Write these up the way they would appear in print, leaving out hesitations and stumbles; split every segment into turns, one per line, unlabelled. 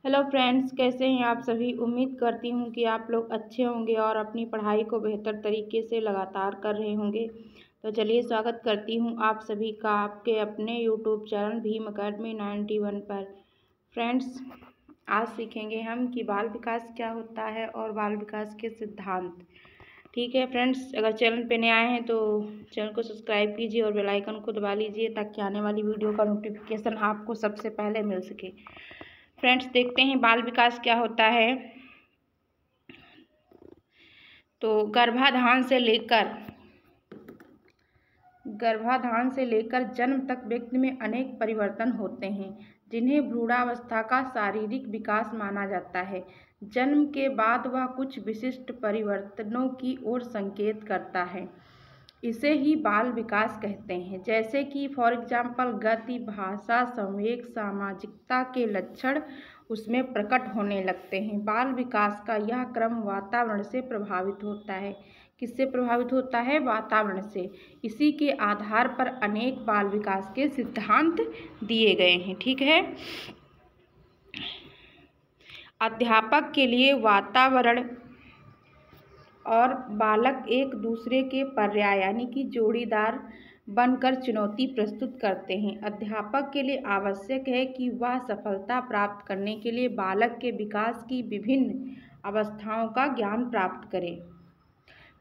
Hello friends, कैसे हैं आप सभी। उम्मीद करती हूँ कि आप लोग अच्छे होंगे और अपनी पढ़ाई को बेहतर तरीके से लगातार कर रहे होंगे। तो चलिए स्वागत करती हूँ आप सभी का आपके अपने यूट्यूब चैनल भीम अकेडमी 91 पर। फ्रेंड्स, आज सीखेंगे हम कि बाल विकास क्या होता है और बाल विकास के सिद्धांत। ठीक है फ्रेंड्स, अगर चैनल पे नए आए हैं तो चैनल को सब्सक्राइब कीजिए और बेल आइकन को दबा लीजिए ताकि आने वाली वीडियो का नोटिफिकेशन आपको सबसे पहले मिल सके। फ्रेंड्स, देखते हैं बाल विकास क्या होता है। तो गर्भाधान से लेकर जन्म तक व्यक्ति में अनेक परिवर्तन होते हैं जिन्हें भ्रूणावस्था का शारीरिक विकास माना जाता है। जन्म के बाद वह कुछ विशिष्ट परिवर्तनों की ओर संकेत करता है, इसे ही बाल विकास कहते हैं। जैसे कि फॉर एग्जाम्पल गति, भाषा, संवेग, सामाजिकता के लक्षण उसमें प्रकट होने लगते हैं। बाल विकास का यह क्रम वातावरण से प्रभावित होता है। किससे प्रभावित होता है? वातावरण से। इसी के आधार पर अनेक बाल विकास के सिद्धांत दिए गए हैं। ठीक है। अध्यापक के लिए वातावरण और बालक एक दूसरे के पर्याय यानी कि जोड़ीदार बनकर चुनौती प्रस्तुत करते हैं। अध्यापक के लिए आवश्यक है कि वह सफलता प्राप्त करने के लिए बालक के विकास की विभिन्न अवस्थाओं का ज्ञान प्राप्त करे,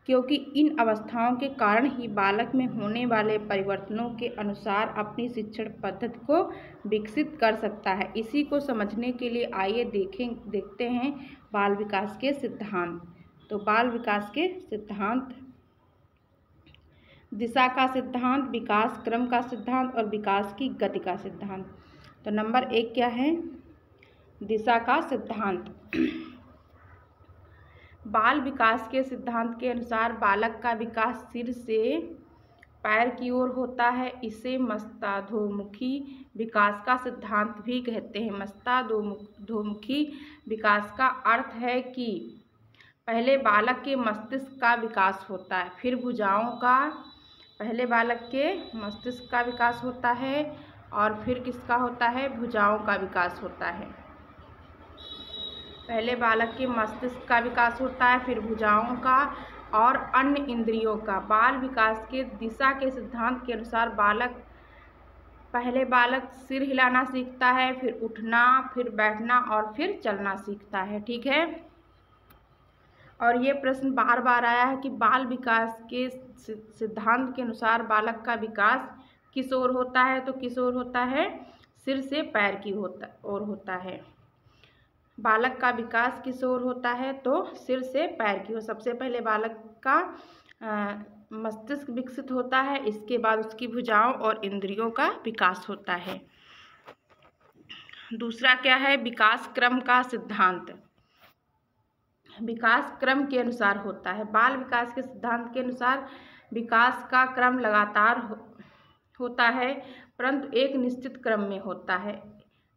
क्योंकि इन अवस्थाओं के कारण ही बालक में होने वाले परिवर्तनों के अनुसार अपनी शिक्षण पद्धति को विकसित कर सकता है। इसी को समझने के लिए आइए देखते हैं बाल विकास के सिद्धांत। तो बाल विकास के सिद्धांत: दिशा का सिद्धांत, विकास क्रम का सिद्धांत और विकास की गति का सिद्धांत। तो नंबर 1 क्या है? दिशा का सिद्धांत। बाल विकास के सिद्धांत के अनुसार बालक का विकास सिर से पैर की ओर होता है। इसे मस्ताधोमुखी विकास का सिद्धांत भी कहते हैं। मस्ताधोमुखी विकास का अर्थ है कि पहले बालक के मस्तिष्क का विकास होता है, फिर भुजाओं का। पहले बालक के मस्तिष्क का विकास होता है और फिर किसका होता है? भुजाओं का विकास होता है। पहले बालक के मस्तिष्क का विकास होता है, फिर भुजाओं का और अन्य इंद्रियों का। बाल विकास के दिशा के सिद्धांत के अनुसार पहले बालक सिर हिलाना सीखता है, फिर उठना, फिर बैठना और फिर चलना सीखता है। ठीक है। और ये प्रश्न बार बार आया है कि बाल विकास के सिद्धांत के अनुसार बालक का विकास किस ओर होता है? तो किस ओर होता है? सिर से पैर की ओर होता है। बालक का विकास किस ओर होता है? तो सिर से पैर की ओर। सबसे पहले बालक का मस्तिष्क विकसित होता है, इसके बाद उसकी भुजाओं और इंद्रियों का विकास होता है। दूसरा क्या है? विकास क्रम का सिद्धांत। विकास क्रम के अनुसार होता है। बाल विकास के सिद्धांत के अनुसार विकास का क्रम लगातार होता है, परंतु एक निश्चित क्रम में होता है।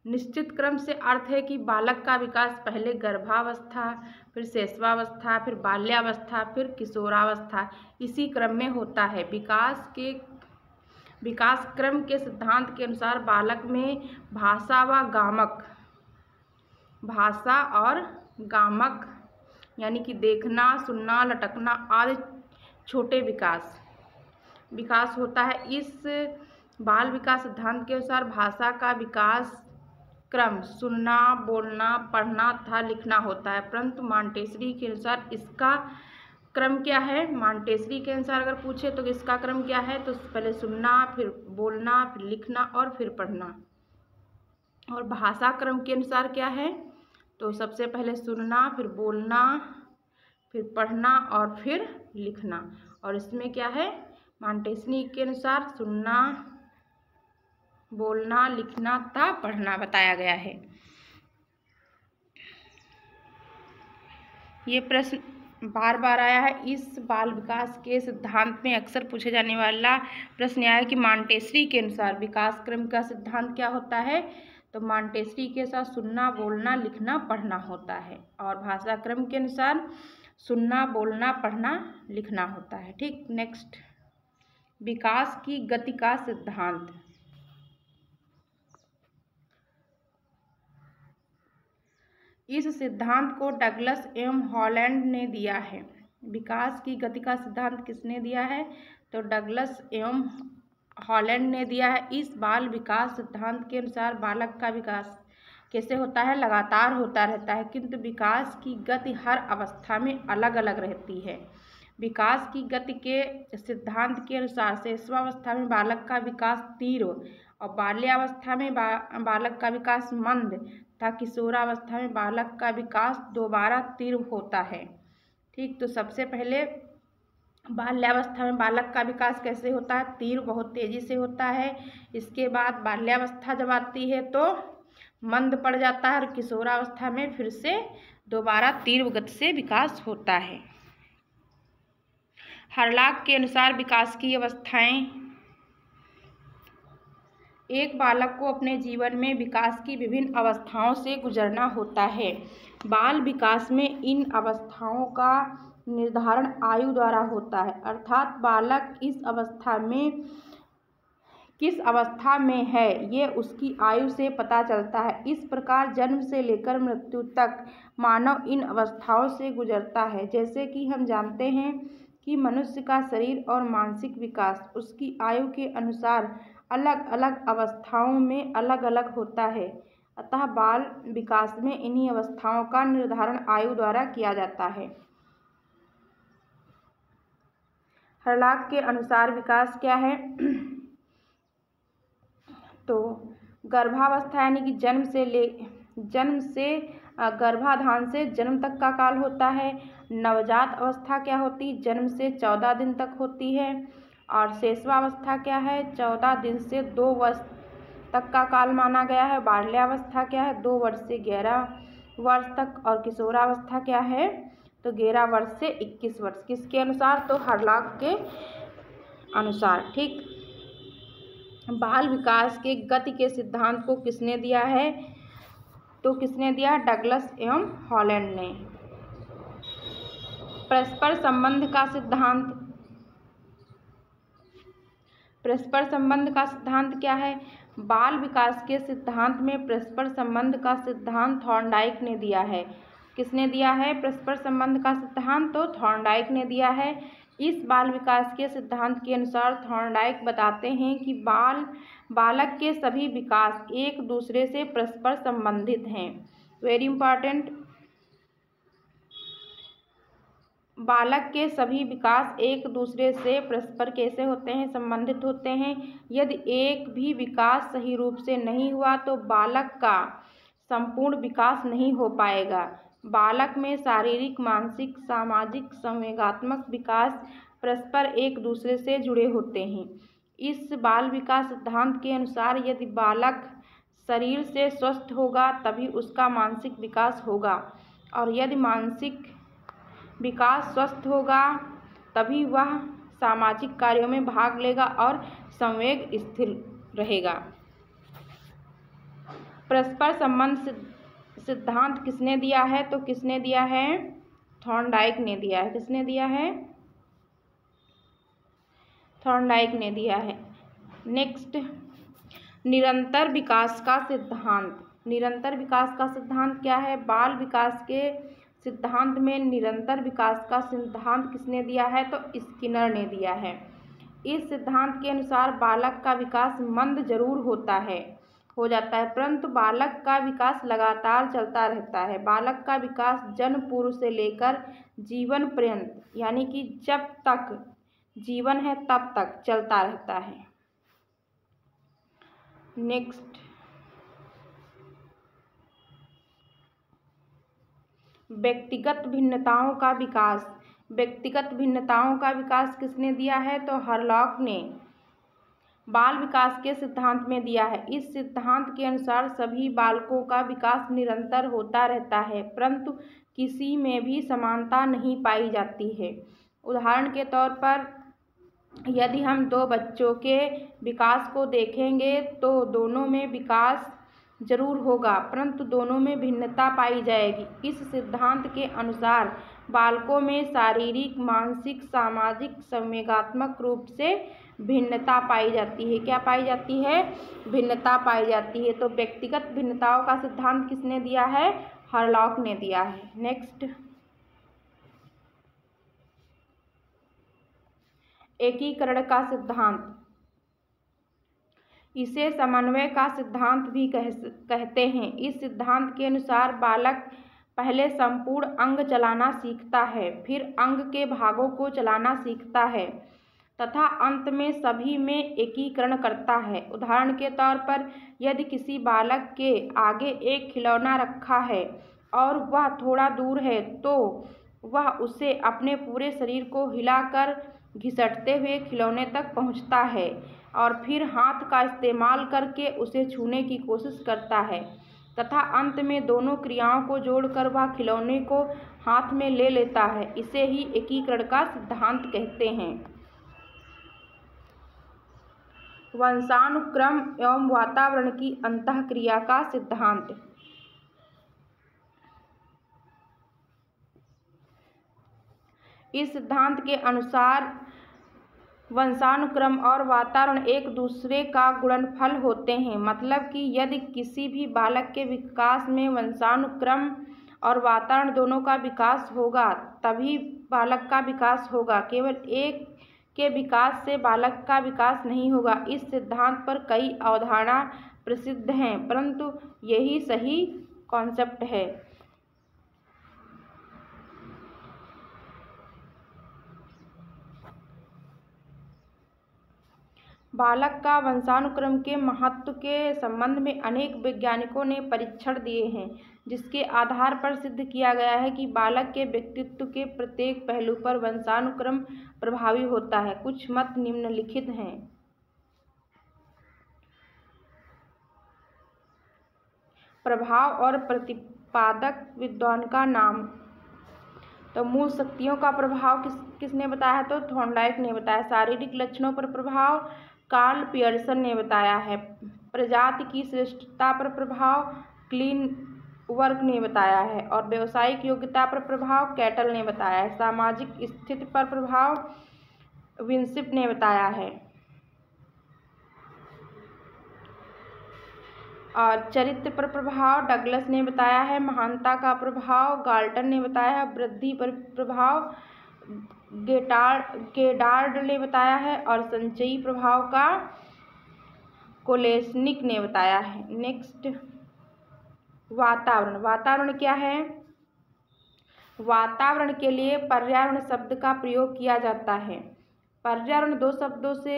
निश्चित क्रम से अर्थ है कि बालक का विकास पहले गर्भावस्था, फिर शैशवावस्था, फिर बाल्यावस्था, फिर किशोरावस्था, इसी क्रम में होता है। विकास क्रम के सिद्धांत के अनुसार बालक में भाषा और गामक यानी कि देखना, सुनना, लटकना आदि छोटे विकास होता है। इस बाल विकास सिद्धांत के अनुसार भाषा का विकास क्रम सुनना, बोलना, पढ़ना तथा लिखना होता है, परंतु मॉन्टेसरी के अनुसार इसका क्रम क्या है? मॉन्टेसरी के अनुसार अगर पूछे तो इसका क्रम क्या है? तो पहले सुनना, फिर बोलना, फिर लिखना और फिर पढ़ना। और भाषा क्रम के अनुसार क्या है? तो सबसे पहले सुनना, फिर बोलना, फिर पढ़ना और फिर लिखना। और इसमें क्या है? मॉन्टेसरी के अनुसार सुनना, बोलना, लिखना तथा पढ़ना बताया गया है। ये प्रश्न बार बार आया है। इस बाल विकास के सिद्धांत में अक्सर पूछे जाने वाला प्रश्न यह है कि मॉन्टेसरी के अनुसार विकास क्रम का सिद्धांत क्या होता है? तो मॉन्टेसरी के साथ सुनना, बोलना, लिखना, पढ़ना होता है। और भाषा क्रम के अनुसार सुनना, बोलना, पढ़ना, लिखना होता है। ठीक। नेक्स्ट, विकास की गति का सिद्धांत। इस सिद्धांत को डगलस एवं हॉलैंड ने दिया है। विकास की गति का सिद्धांत किसने दिया है? तो डगलस एवं हॉलैंड ने दिया है। इस बाल विकास सिद्धांत के अनुसार बालक का विकास कैसे होता है? लगातार होता रहता है, किंतु विकास की गति हर अवस्था में अलग अलग रहती है। विकास की गति के सिद्धांत के अनुसार शिशुअवस्था में बालक का विकास तीव्र और बाल्यावस्था में बालक का विकास मंद तथा किशोरावस्था में बालक का विकास दोबारा तीव्र होता है। ठीक, तो सबसे पहले बाल्यावस्था में बालक का विकास कैसे होता है? तीव्र, बहुत तेजी से होता है। इसके बाद बाल्यावस्था जब आती है तो मंद पड़ जाता है और किशोरावस्था में फिर से दोबारा तीव्र गति से विकास होता है। हर्लॉग के अनुसार विकास की अवस्थाएं। एक बालक को अपने जीवन में विकास की विभिन्न अवस्थाओं से गुजरना होता है। बाल विकास में इन अवस्थाओं का निर्धारण आयु द्वारा होता है, अर्थात बालक किस अवस्था में है ये उसकी आयु से पता चलता है। इस प्रकार जन्म से लेकर मृत्यु तक मानव इन अवस्थाओं से गुजरता है। जैसे कि हम जानते हैं कि मनुष्य का शरीर और मानसिक विकास उसकी आयु के अनुसार अलग अलग अवस्थाओं में अलग अलग होता है, अतः बाल विकास में इन्हीं अवस्थाओं का निर्धारण आयु द्वारा किया जाता है। हर्लॉग के अनुसार विकास क्या है? तो गर्भावस्था यानी कि जन्म से गर्भाधान से जन्म तक का काल होता है। नवजात अवस्था क्या होती? जन्म से 14 दिन तक होती है। और शिशुअवस्था क्या है? 14 दिन से 2 वर्ष तक का काल माना गया है। बाल्यावस्था क्या है? 2 वर्ष से 11 वर्ष तक। और किशोरावस्था क्या है? तो 11 वर्ष से 21 वर्ष। किसके अनुसार? तो हर्लॉग के अनुसार। ठीक, बाल विकास के गति के सिद्धांत को किसने दिया है? तो किसने दिया? डगलस एवं हॉलैंड ने। परस्पर संबंध का सिद्धांत। परस्पर संबंध का सिद्धांत क्या है? बाल विकास के सिद्धांत में परस्पर संबंध का सिद्धांत थॉर्नडाइक ने दिया है। किसने दिया है परस्पर संबंध का सिद्धांत? तो थॉर्नडाइक ने दिया है। इस बाल विकास के सिद्धांत के अनुसार थॉर्नडाइक बताते हैं कि बालक के सभी विकास एक दूसरे से परस्पर संबंधित हैं। वेरी इंपॉर्टेंट, बालक के सभी विकास एक दूसरे से परस्पर कैसे होते हैं? संबंधित होते हैं। यदि एक भी विकास सही रूप से नहीं हुआ तो बालक का संपूर्ण विकास नहीं हो पाएगा। बालक में शारीरिक, मानसिक, सामाजिक, संवेगात्मक विकास परस्पर एक दूसरे से जुड़े होते हैं। इस बाल विकास सिद्धांत के अनुसार यदि बालक शरीर से स्वस्थ होगा तभी उसका मानसिक विकास होगा, और यदि मानसिक विकास स्वस्थ होगा तभी वह सामाजिक कार्यों में भाग लेगा और संवेग स्थिर रहेगा। परस्पर संबंध सिद्धांत किसने दिया है? तो किसने दिया है? थॉर्नडाइक ने दिया है। किसने दिया है? थॉर्नडाइक ने दिया है। नेक्स्ट, निरंतर विकास का सिद्धांत। निरंतर विकास का सिद्धांत क्या है? बाल विकास के सिद्धांत में निरंतर विकास का सिद्धांत किसने दिया है? तो स्किनर ने दिया है। इस सिद्धांत के अनुसार बालक का विकास मंद जरूर हो जाता है, परंतु बालक का विकास लगातार चलता रहता है। बालक का विकास जन्म पूर्व से लेकर जीवन पर्यंत, यानी कि जब तक जीवन है तब तक चलता रहता है। नेक्स्ट, व्यक्तिगत भिन्नताओं का विकास। व्यक्तिगत भिन्नताओं का विकास किसने दिया है? तो हर्लॉग ने बाल विकास के सिद्धांत में दिया है। इस सिद्धांत के अनुसार सभी बालकों का विकास निरंतर होता रहता है, परंतु किसी में भी समानता नहीं पाई जाती है। उदाहरण के तौर पर यदि हम 2 बच्चों के विकास को देखेंगे तो दोनों में विकास जरूर होगा, परंतु दोनों में भिन्नता पाई जाएगी। इस सिद्धांत के अनुसार बालकों में शारीरिक, मानसिक, सामाजिक, संवेगात्मक रूप से भिन्नता पाई जाती है। क्या पाई जाती है? भिन्नता पाई जाती है। तो व्यक्तिगत भिन्नताओं का सिद्धांत किसने दिया है? हरलॉक ने दिया है। नेक्स्ट, एकीकरण का सिद्धांत, इसे समन्वय का सिद्धांत भी कहते हैं। इस सिद्धांत के अनुसार बालक पहले संपूर्ण अंग चलाना सीखता है, फिर अंग के भागों को चलाना सीखता है तथा अंत में सभी में एकीकरण करता है। उदाहरण के तौर पर, यदि किसी बालक के आगे एक खिलौना रखा है और वह थोड़ा दूर है तो वह उसे अपने पूरे शरीर को हिलाकर घिसटते हुए खिलौने तक पहुंचता है और फिर हाथ का इस्तेमाल करके उसे छूने की कोशिश करता है तथा अंत में दोनों क्रियाओं को जोड़कर वह खिलौने को हाथ में ले लेता है। इसे ही एकीकरण का सिद्धांत कहते हैं। वंशानुक्रम एवं वातावरण की अंतःक्रिया का सिद्धांत, इस सिद्धांत के अनुसार वंशानुक्रम और वातावरण एक दूसरे का गुणनफल होते हैं। मतलब कि यदि किसी भी बालक के विकास में वंशानुक्रम और वातावरण दोनों का विकास होगा तभी बालक का विकास होगा। केवल एक के विकास से बालक का विकास नहीं होगा। इस सिद्धांत पर कई अवधारणा प्रसिद्ध हैं, परंतु यही सही कॉन्सेप्ट है। बालक का वंशानुक्रम के महत्व के संबंध में अनेक वैज्ञानिकों ने परीक्षण दिए हैं, जिसके आधार पर सिद्ध किया गया है कि बालक के व्यक्तित्व के प्रत्येक पहलू पर वंशानुक्रम प्रभावी होता है। कुछ मत निम्नलिखित हैं। प्रभाव और प्रतिपादक विद्वान का नाम। तो मूल शक्तियों का प्रभाव किसने बताया? तो थॉर्नडाइक ने बताया। शारीरिक लक्षणों पर प्रभाव कार्ल पियर्सन ने बताया है। प्रजाति की श्रेष्ठता पर प्रभाव क्लीनवर्ग ने बताया है और व्यावसायिक योग्यता पर प्रभाव कैटल ने बताया है। सामाजिक स्थिति पर प्रभाव विंसिप ने बताया है और चरित्र पर प्रभाव डगलस ने बताया है। महानता का प्रभाव गाल्टन ने बताया है। वृद्धि पर प्रभाव गेडार्ड ने बताया है और संचयी प्रभाव का कोलेस्निक ने बताया है। नेक्स्ट, वातावरण। वातावरण क्या है? वातावरण के लिए पर्यावरण शब्द का प्रयोग किया जाता है। पर्यावरण दो शब्दों से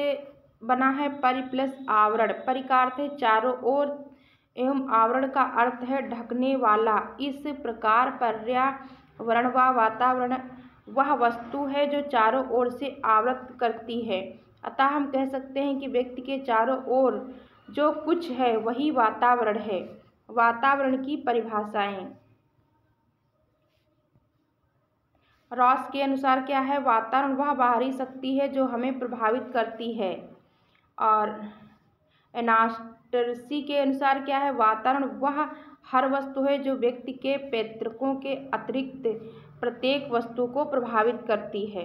बना है, परि प्लस आवरण। परि का अर्थ है चारों ओर एवं आवरण का अर्थ है ढकने वाला। इस प्रकार पर्यावरण व वातावरण वह वस्तु है जो चारों ओर से आवृत करती है। अतः हम कह सकते हैं कि व्यक्ति के चारों ओर जो कुछ है वही वातावरण है। वातावरण की परिभाषाएं। रॉस के अनुसार क्या है? वातावरण वह बाहरी शक्ति है जो हमें प्रभावित करती है। और एनास्टर्सी के अनुसार क्या है? वातावरण वह हर वस्तु है जो व्यक्ति के पैतृकों के अतिरिक्त प्रत्येक वस्तु को प्रभावित करती है।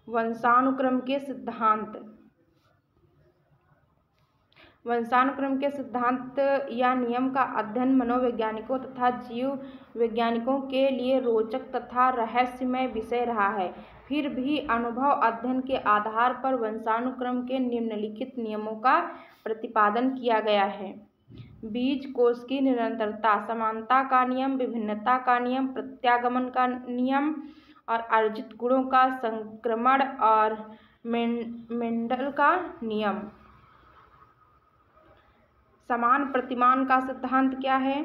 वंशानुक्रम के सिद्धांत। वंशानुक्रम के सिद्धांत या नियम का अध्ययन मनोवैज्ञानिकों तथा जीव वैज्ञानिकों के लिए रोचक तथा रहस्यमय विषय रहा है। फिर भी अनुभव अध्ययन के आधार पर वंशानुक्रम के निम्नलिखित नियमों का प्रतिपादन किया गया है। बीज कोश की निरंतरता, समानता का नियम, विभिन्नता का नियम, प्रत्यागमन का नियम और अर्जित गुणों का संक्रमण और मेंडल का नियम। समान प्रतिमान का सिद्धांत क्या है?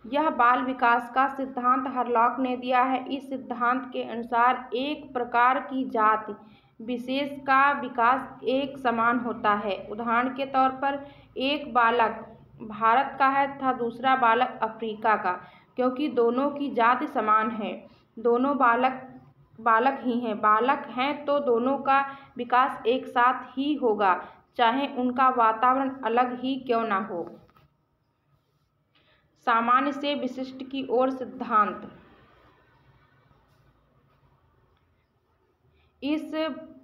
यह बाल विकास का सिद्धांत हरलॉक ने दिया है। इस सिद्धांत के अनुसार एक प्रकार की जाति विशेष का विकास एक समान होता है। उदाहरण के तौर पर एक बालक भारत का है तथा दूसरा बालक अफ्रीका का, क्योंकि दोनों की जाति समान है। दोनों बालक ही हैं। बालक हैं तो दोनों का विकास एक साथ ही होगा, चाहे उनका वातावरण अलग ही क्यों न हो। सामान्य से विशिष्ट की ओर सिद्धांत। इस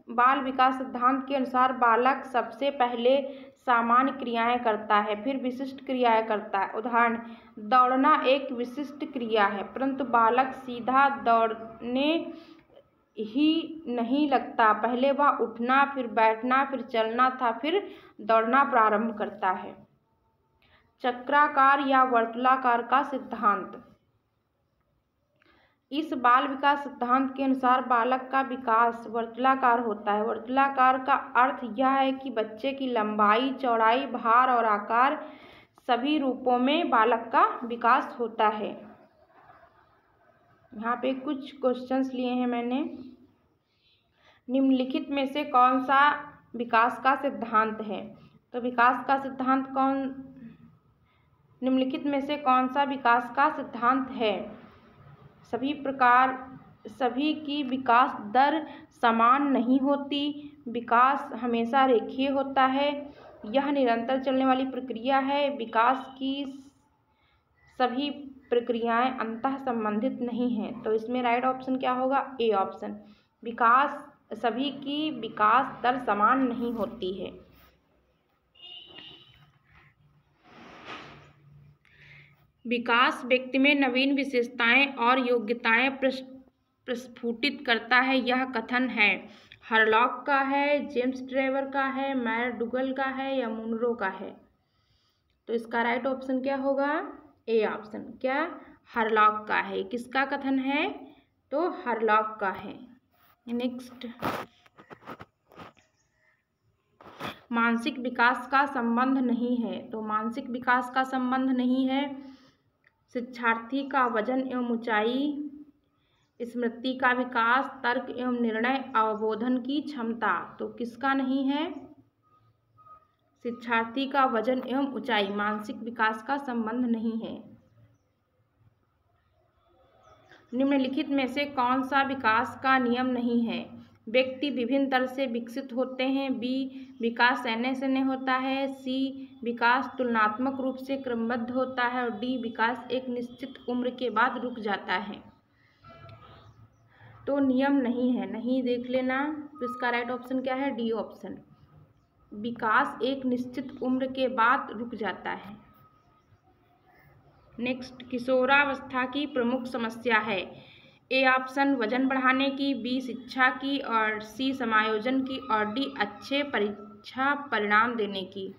बाल विकास सिद्धांत के अनुसार बालक सबसे पहले सामान्य क्रियाएं करता है, फिर विशिष्ट क्रियाएं करता है। उदाहरण, दौड़ना एक विशिष्ट क्रिया है, परंतु बालक सीधा दौड़ने ही नहीं लगता। पहले वह उठना, फिर बैठना, फिर चलना था, फिर दौड़ना प्रारंभ करता है। चक्राकार या वर्तुलाकार का सिद्धांत। इस बाल विकास सिद्धांत के अनुसार बालक का विकास वर्तुलाकार होता है। वर्तुलाकार का अर्थ यह है कि बच्चे की लंबाई, चौड़ाई, भार और आकार सभी रूपों में बालक का विकास होता है। यहाँ पे कुछ क्वेश्चंस लिए हैं मैंने। निम्नलिखित में से कौन सा विकास का सिद्धांत है? तो विकास का सिद्धांत निम्नलिखित में से कौन सा विकास का सिद्धांत है? सभी की विकास दर समान नहीं होती। विकास हमेशा रेखीय होता है। यह निरंतर चलने वाली प्रक्रिया है। विकास की सभी प्रक्रियाएं अंतः संबंधित नहीं हैं। तो इसमें राइट ऑप्शन क्या होगा? A option. सभी की विकास दर समान नहीं होती है। विकास व्यक्ति में नवीन विशेषताएं और योग्यताएं प्रस्फुटित करता है। यह कथन है हरलॉक का है, जेम्स ट्रेवर का है, मैकडूगल का है या मुनरो का है? तो इसका राइट ऑप्शन क्या होगा? A option. क्या? हरलॉक का है। किसका कथन है? तो हरलॉक का है। नेक्स्ट, मानसिक विकास का संबंध नहीं है। तो मानसिक विकास का संबंध नहीं है। शिक्षार्थी का वजन एवं ऊंचाई, स्मृति का विकास, तर्क एवं निर्णय, अवबोधन की क्षमता। तो किसका नहीं है? शिक्षार्थी का वजन एवं ऊंचाई मानसिक विकास का संबंध नहीं है। निम्नलिखित में से कौन सा विकास का नियम नहीं है? व्यक्ति विभिन्न तरह से विकसित होते हैं। बी, विकास सहने सहने होता है। सी, विकास तुलनात्मक रूप से क्रमबद्ध होता है। और डी, विकास एक निश्चित उम्र के बाद रुक जाता है। तो नियम नहीं है, नहीं देख लेना। तो इसका राइट ऑप्शन क्या है? D option. विकास एक निश्चित उम्र के बाद रुक जाता है। नेक्स्ट, किशोरावस्था की प्रमुख समस्या है। ए ऑप्शन वजन बढ़ाने की, बी शिक्षा की, और सी समायोजन की, और डी अच्छे परीक्षा परिणाम देने की।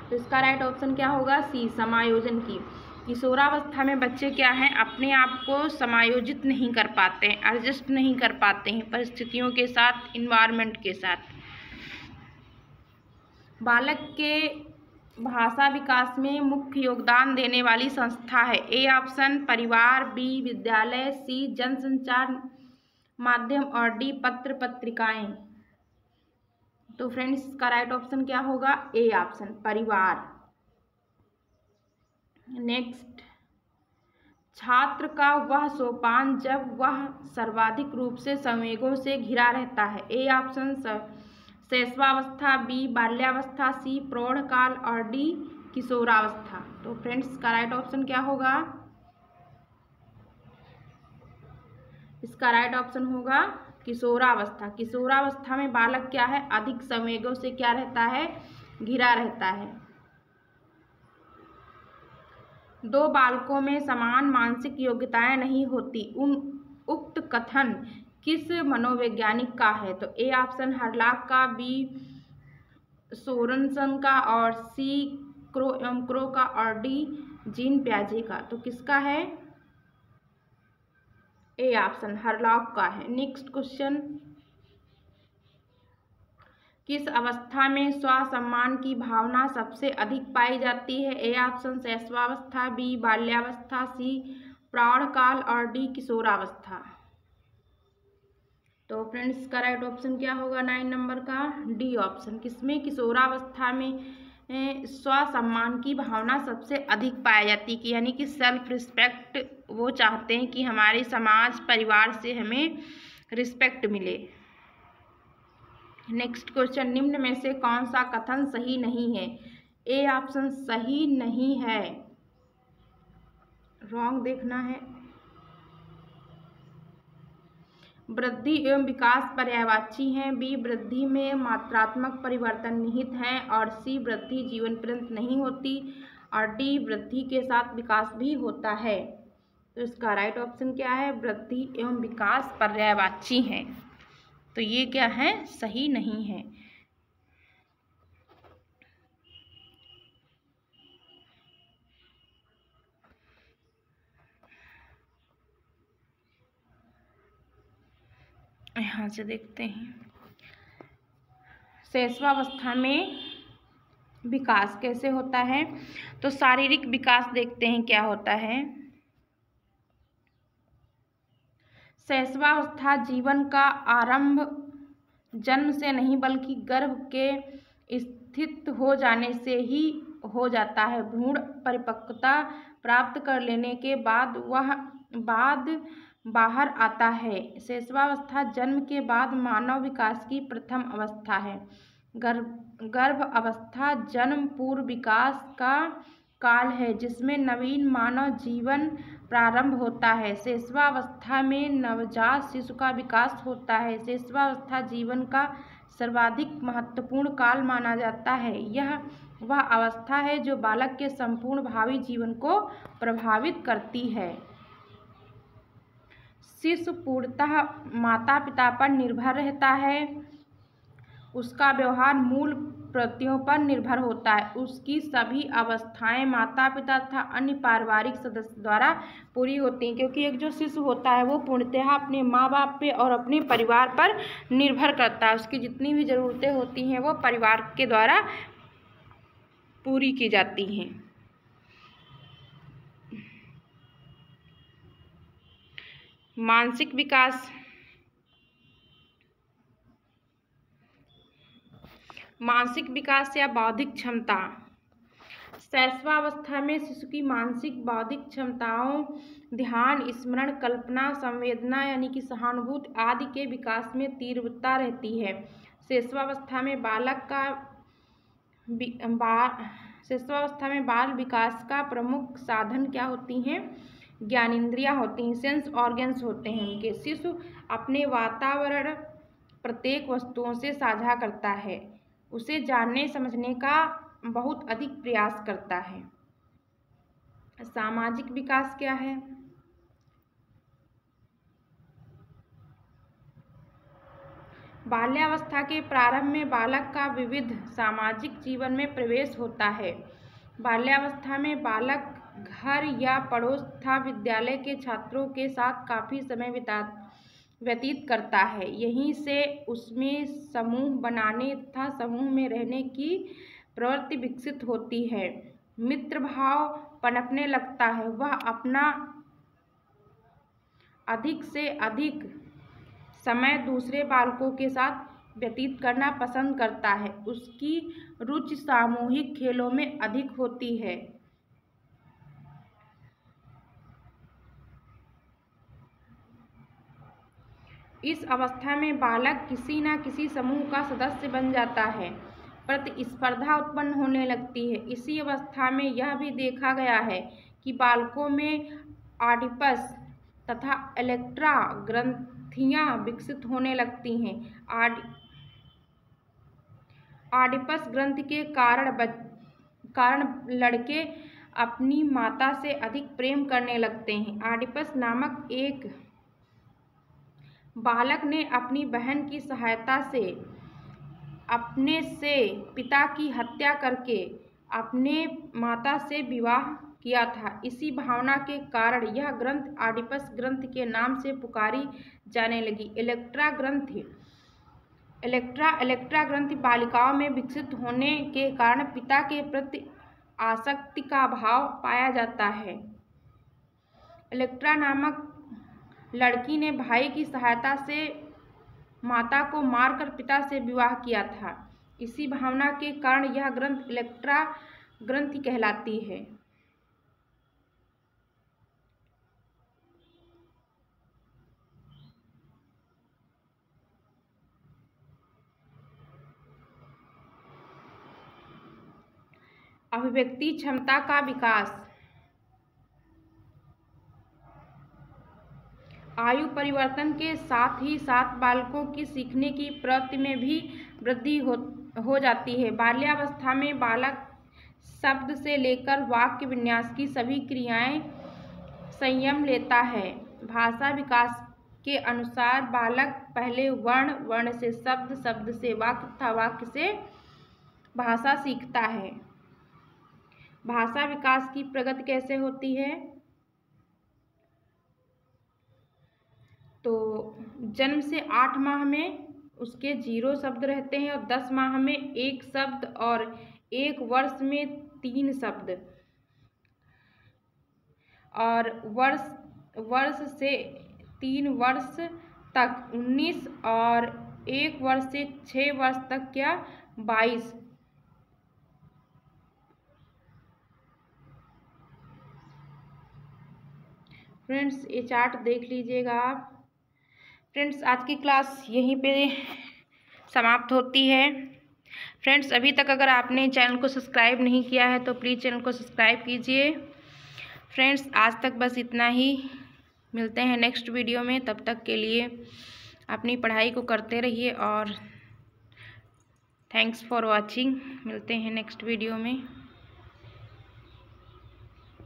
तो इसका राइट ऑप्शन क्या होगा? सी, समायोजन की। किशोरावस्था में बच्चे क्या हैं? अपने आप को समायोजित नहीं कर पाते हैं, एडजस्ट नहीं कर पाते हैं परिस्थितियों के साथ, इन्वायरमेंट के साथ। बालक के भाषा विकास में मुख्य योगदान देने वाली संस्था है। ए ऑप्शन परिवार, बी विद्यालय, सी जनसंचार माध्यम, और डी पत्र पत्रिकाएं। तो फ्रेंड्स, इसका राइट ऑप्शन क्या होगा? ए ऑप्शन, परिवार। नेक्स्ट, छात्र का वह सोपान जब वह सर्वाधिक रूप से संवेगों से घिरा रहता है। ए ऑप्शन शैशवावस्था, बी बाल्यावस्था, सी प्रौढ़ काल, और डी किशोरावस्था। तो फ्रेंड्स, इसका राइट ऑप्शन क्या होगा? इसका राइट ऑप्शन होगा किशोरावस्था। किशोरावस्था में बालक क्या है? अधिक संवेगों से क्या रहता है? घिरा रहता है। दो बालकों में समान मानसिक योग्यताएं नहीं होती। उक्त कथन किस मनोवैज्ञानिक का है? तो ए ऑप्शन हरलॉक का, बी सोरेनसन का, और सी क्रो का, और डी जीन पियाजे का। तो किसका है? ए ऑप्शन, हरलॉक का है। नेक्स्ट क्वेश्चन, किस अवस्था में स्वसम्मान की भावना सबसे अधिक पाई जाती है? ए ऑप्शन शैशवावस्था, बी बाल्यावस्था, सी प्रौढ़ काल, और डी किशोरावस्था। तो फ्रेंड्स, इसका राइट ऑप्शन क्या होगा 9 नंबर का? D option. किसमें? किशोरावस्था में स्वसम्मान की भावना सबसे अधिक पाई जाती है, यानी कि सेल्फ रिस्पेक्ट वो चाहते हैं कि हमारे समाज परिवार से हमें रिस्पेक्ट मिले। नेक्स्ट क्वेश्चन, निम्न में से कौन सा कथन सही नहीं है? ए ऑप्शन सही नहीं है। रॉन्ग देखना है। वृद्धि एवं विकास पर्यायवाची हैं। बी, वृद्धि में मात्रात्मक परिवर्तन निहित हैं। और सी, वृद्धि जीवन पर्यंत नहीं होती। और डी, वृद्धि के साथ विकास भी होता है। तो इसका राइट ऑप्शन क्या है? वृद्धि एवं विकास पर्यायवाची हैं। तो ये क्या है? सही नहीं है। यहाँ से देखते हैं, शैशवावस्था में विकास कैसे होता है। तो शारीरिक विकास देखते हैं क्या होता है। शैशवावस्था जीवन का आरंभ जन्म से नहीं बल्कि गर्भ के स्थित हो जाने से ही हो जाता है। भ्रूण परिपक्वता प्राप्त कर लेने के बाद बाहर आता है। शैशवावस्था जन्म के बाद मानव विकास की प्रथम अवस्था है। गर्भ अवस्था जन्म पूर्व विकास का काल है जिसमें नवीन मानव जीवन प्रारंभ होता है। शैशवावस्था में नवजात शिशु का विकास होता है। शैशवावस्था जीवन का सर्वाधिक महत्वपूर्ण काल माना जाता है। यह वह अवस्था है जो बालक के संपूर्ण भावी जीवन को प्रभावित करती है। शिशु पूर्णतः माता पिता पर निर्भर रहता है। उसका व्यवहार मूल प्रवृत्तियों पर निर्भर होता है। उसकी सभी अवस्थाएं माता पिता तथा अन्य पारिवारिक सदस्य द्वारा पूरी होती हैं, क्योंकि एक जो शिशु होता है वो पूर्णतः अपने माँ बाप पे और अपने परिवार पर निर्भर करता है। उसकी जितनी भी ज़रूरतें होती हैं वो परिवार के द्वारा पूरी की जाती हैं। मानसिक विकास, मानसिक विकास या बौद्धिक क्षमता। शैशवावस्था में शिशु की मानसिक बौद्धिक क्षमताओं ध्यान, स्मरण, कल्पना, संवेदना यानी कि सहानुभूति आदि के विकास में तीव्रता रहती है। शैशवावस्था में शैशवावस्था में बाल विकास का प्रमुख साधन क्या होती हैं? ज्ञानेंद्रियां होती हैं, सेंस ऑर्गन्स होते हैं उनके। शिशु अपने वातावरण प्रत्येक वस्तुओं से साझा करता है, उसे जानने समझने का बहुत अधिक प्रयास करता है। सामाजिक विकास क्या है? बाल्यावस्था के प्रारंभ में बालक का विविध सामाजिक जीवन में प्रवेश होता है। बाल्यावस्था में बालक घर या पड़ोस तथा विद्यालय के छात्रों के साथ काफ़ी समय व्यतीत करता है। यहीं से उसमें समूह बनाने तथा समूह में रहने की प्रवृत्ति विकसित होती है। मित्र भाव पनपने लगता है। वह अपना अधिक से अधिक समय दूसरे बालकों के साथ व्यतीत करना पसंद करता है। उसकी रुचि सामूहिक खेलों में अधिक होती है। इस अवस्था में बालक किसी न किसी समूह का सदस्य बन जाता है। प्रतिस्पर्धा उत्पन्न होने लगती है। इसी अवस्था में यह भी देखा गया है कि बालकों में ऑडिपस तथा इलेक्ट्रा ग्रंथियां विकसित होने लगती हैं। ऑडिपस ग्रंथि के कारण लड़के अपनी माता से अधिक प्रेम करने लगते हैं। ऑडिपस नामक एक बालक ने अपनी बहन की सहायता से अपने से पिता की हत्या करके अपने माता से विवाह किया था। इसी भावना के कारण यह ग्रंथ ऑडिपस ग्रंथ के नाम से पुकारी जाने लगी। इलेक्ट्रा ग्रंथि बालिकाओं में विकसित होने के कारण पिता के प्रति आसक्ति का भाव पाया जाता है। इलेक्ट्रा नामक लड़की ने भाई की सहायता से माता को मारकर पिता से विवाह किया था। इसी भावना के कारण यह ग्रंथ इलेक्ट्रा ग्रंथि कहलाती है। अभिव्यक्ति क्षमता का विकास। आयु परिवर्तन के साथ ही साथ बालकों की सीखने की प्रवृत्ति में भी वृद्धि हो जाती है। बाल्यावस्था में बालक शब्द से लेकर वाक्य विन्यास की सभी क्रियाएं संयम लेता है। भाषा विकास के अनुसार बालक पहले वर्ण, वर्ण से शब्द, शब्द से वाक्य तथा वाक्य से भाषा सीखता है। भाषा विकास की प्रगति कैसे होती है? तो जन्म से 8 माह में उसके 0 शब्द रहते हैं और 10 माह में 1 शब्द और 1 वर्ष में 3 शब्द, और वर्ष से 3 वर्ष तक 19 और 1 वर्ष से 6 वर्ष तक क्या 22। फ्रेंड्स ये चार्ट देख लीजिएगा आप। फ्रेंड्स आज की क्लास यहीं पे समाप्त होती है। फ्रेंड्स अभी तक अगर आपने चैनल को सब्सक्राइब नहीं किया है तो प्लीज़ चैनल को सब्सक्राइब कीजिए। फ्रेंड्स आज तक बस इतना ही, मिलते हैं नेक्स्ट वीडियो में। तब तक के लिए अपनी पढ़ाई को करते रहिए और थैंक्स फॉर वॉचिंग। मिलते हैं नेक्स्ट वीडियो में।